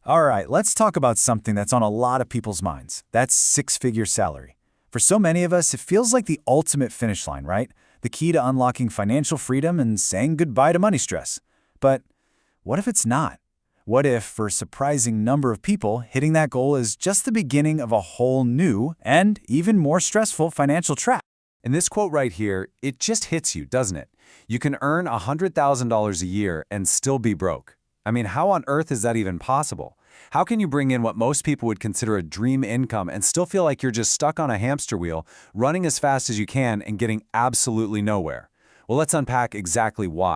All right, let's talk about something that's on a lot of people's minds. That's six-figure salary. For so many of us, it feels like the ultimate finish line, right? The key to unlocking financial freedom and saying goodbye to money stress. But what if it's not? What if, for a surprising number of people, hitting that goal is just the beginning of a whole new and even more stressful financial trap? In this quote right here, it just hits you, doesn't it? You can earn $100,000 a year and still be broke. I mean, how on earth is that even possible? How can you bring in what most people would consider a dream income and still feel like you're just stuck on a hamster wheel, running as fast as you can and getting absolutely nowhere? Well, let's unpack exactly why.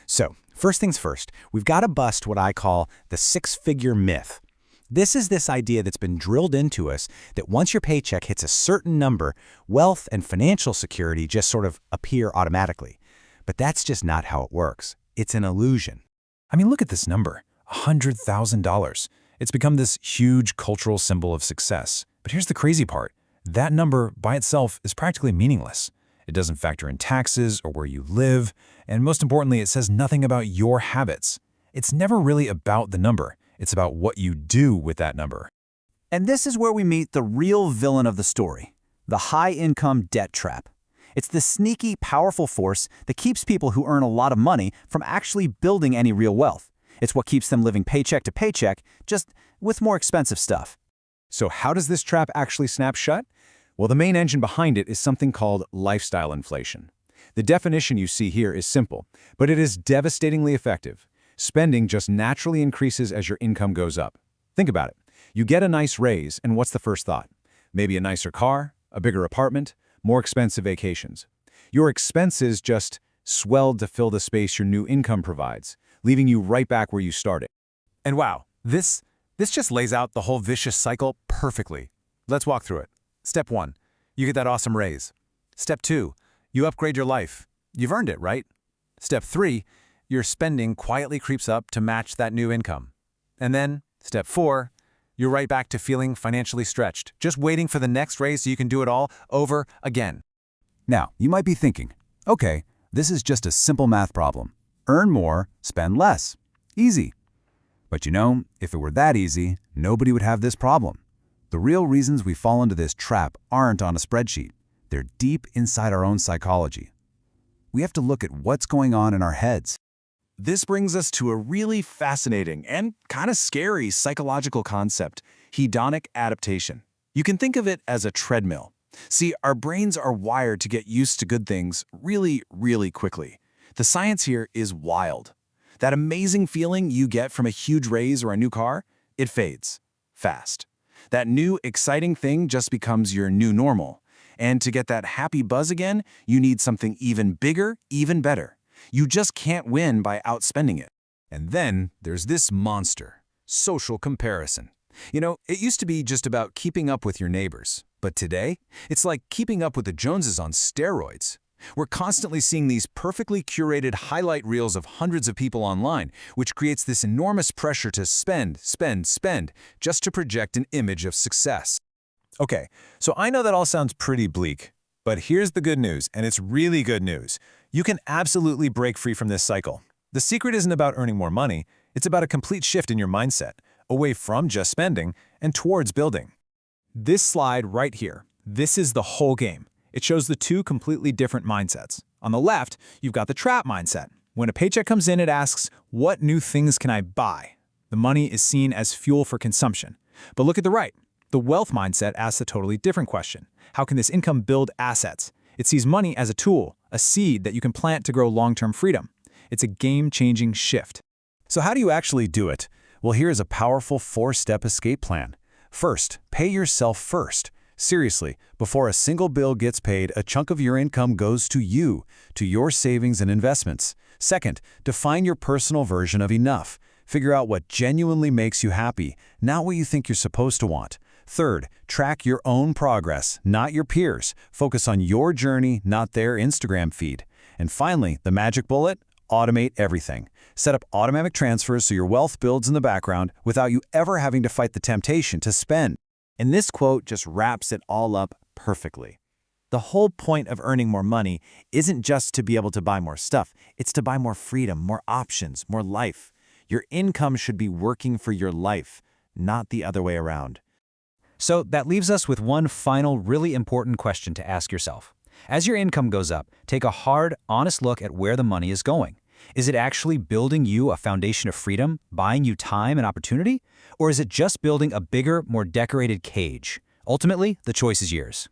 So, first things first, we've got to bust what I call the six-figure myth. This is this idea that's been drilled into us that once your paycheck hits a certain number, wealth and financial security just sort of appear automatically. But that's just not how it works. It's an illusion. I mean, look at this number, $100,000. It's become this huge cultural symbol of success. But here's the crazy part. That number by itself is practically meaningless. It doesn't factor in taxes or where you live, and most importantly, it says nothing about your habits. It's never really about the number. It's about what you do with that number. And this is where we meet the real villain of the story, the high-income debt trap. It's the sneaky, powerful force that keeps people who earn a lot of money from actually building any real wealth. It's what keeps them living paycheck to paycheck, just with more expensive stuff. So how does this trap actually snap shut? Well, the main engine behind it is something called lifestyle inflation. The definition you see here is simple, but it is devastatingly effective. Spending just naturally increases as your income goes up. Think about it. You get a nice raise, and what's the first thought? Maybe a nicer car, a bigger apartment, more expensive vacations. Your expenses just swelled to fill the space your new income provides, leaving you right back where you started. And wow, this just lays out the whole vicious cycle perfectly. Let's walk through it. Step 1, you get that awesome raise. Step 2, you upgrade your life. You've earned it, right? Step 3, your spending quietly creeps up to match that new income. And then, step 4, you're right back to feeling financially stretched, just waiting for the next raise so you can do it all over again. Now, you might be thinking, okay, this is just a simple math problem. Earn more, spend less. Easy. But you know, if it were that easy, nobody would have this problem. The real reasons we fall into this trap aren't on a spreadsheet. They're deep inside our own psychology. We have to look at what's going on in our heads. This brings us to a really fascinating and kind of scary psychological concept, hedonic adaptation. You can think of it as a treadmill. See, our brains are wired to get used to good things really, really quickly. The science here is wild. That amazing feeling you get from a huge raise or a new car, it fades fast. That new, exciting thing just becomes your new normal. And to get that happy buzz again, you need something even bigger, even better. You just can't win by outspending it. And then there's this monster, social comparison. You know, it used to be just about keeping up with your neighbors. But today, it's like keeping up with the Joneses on steroids. We're constantly seeing these perfectly curated highlight reels of hundreds of people online, which creates this enormous pressure to spend, just to project an image of success. Okay, so I know that all sounds pretty bleak, but here's the good news, and it's really good news. You can absolutely break free from this cycle. The secret isn't about earning more money, it's about a complete shift in your mindset, away from just spending and towards building. This slide right here, this is the whole game. It shows the two completely different mindsets. On the left, you've got the trap mindset. When a paycheck comes in, it asks, what new things can I buy? The money is seen as fuel for consumption. But look at the right. The wealth mindset asks a totally different question. How can this income build assets? It sees money as a tool, a seed that you can plant to grow long-term freedom. It's a game-changing shift. So how do you actually do it? Well, here's a powerful 4-step escape plan. First, pay yourself first. Seriously, before a single bill gets paid, a chunk of your income goes to you, to your savings and investments. Second, define your personal version of enough. Figure out what genuinely makes you happy, not what you think you're supposed to want. Third, track your own progress, not your peers. Focus on your journey, not their Instagram feed. And finally, the magic bullet, automate everything. Set up automatic transfers so your wealth builds in the background without you ever having to fight the temptation to spend. And this quote just wraps it all up perfectly. The whole point of earning more money isn't just to be able to buy more stuff. It's to buy more freedom, more options, more life. Your income should be working for your life, not the other way around. So that leaves us with one final, really important question to ask yourself. As your income goes up, take a hard, honest look at where the money is going. Is it actually building you a foundation of freedom, buying you time and opportunity? Or is it just building a bigger, more decorated cage? Ultimately, the choice is yours.